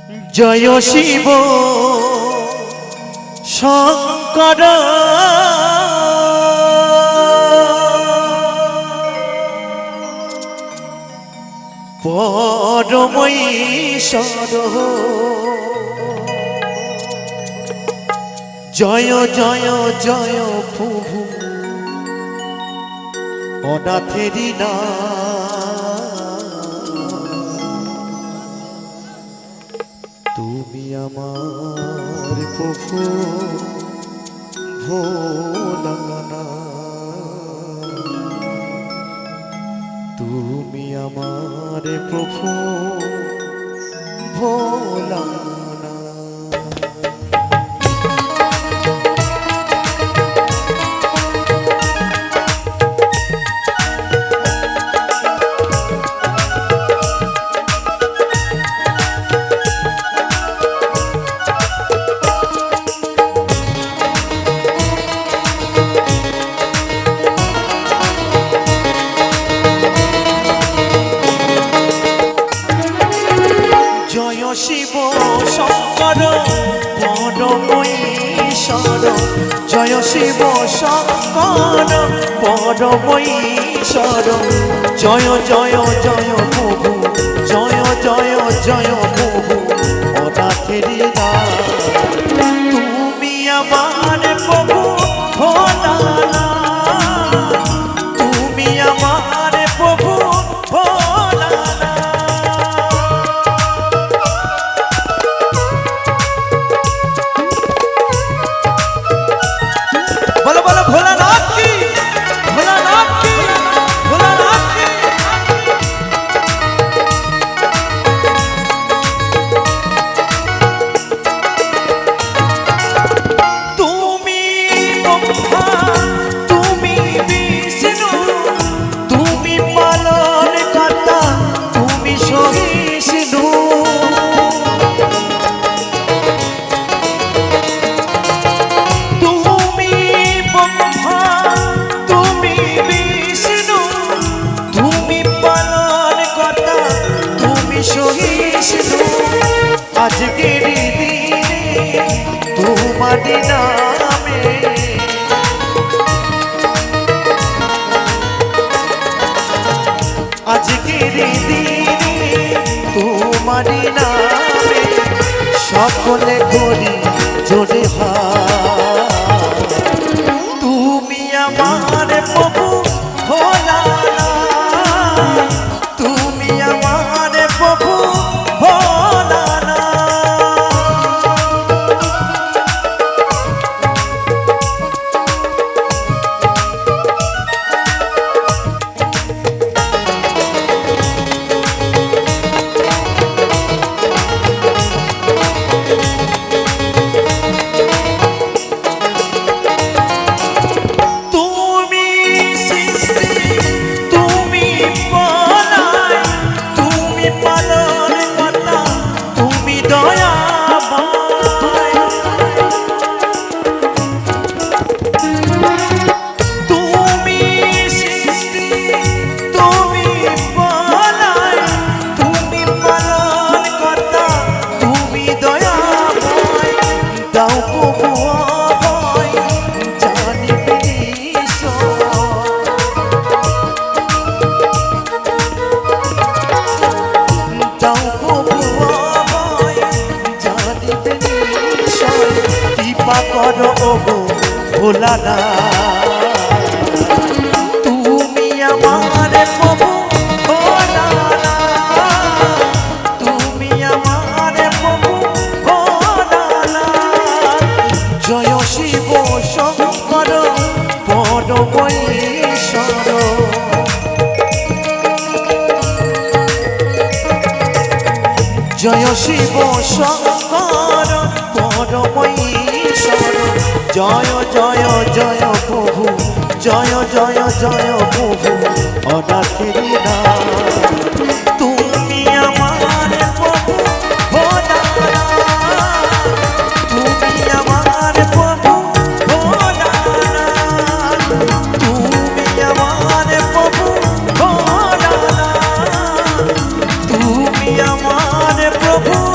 জয় শিব শঙ্কর পরমেশ্বর জয় জয় জয় প্রভু অনাথেরি না তুমি আমার প্রভু ভোলানা তুমি আমার প্রভু ভোলানা শিব শঙ্কর পরমেশ্বর জয় শিব শঙ্কর পরমেশ্বর জয় জয় জয় প্রভু জয় জয় জয় প্রভু অনাথেরি না তুমি আমার প্রভু ভোলানা তুমি আমার প্রভু ভোলানা আজকের দিনে তোমার নামে আজকের দিনে তোমার নামে সকলে করি জোরে হাত তুমি আমার প্রভু ভোলানা তুমি আমার প্রভু ভোলানা করো ওগো ভোলানা তুমি আমার প্রভু ভোলানা তুমি আমার প্রভু ভোলানা জয় শিব শঙ্কর পরমেশ্বর জয় শিব শঙ্কর পরমেশ্বর জয় জয় জয় প্রভু জয় জয় জয় প্রভু অনাথেরি না তুমি আমার প্রভু ভোলানা তুমি আমার প্রভু ভোলানা তুমি আমার প্রভু ভোলানা তুমি আমার প্রভু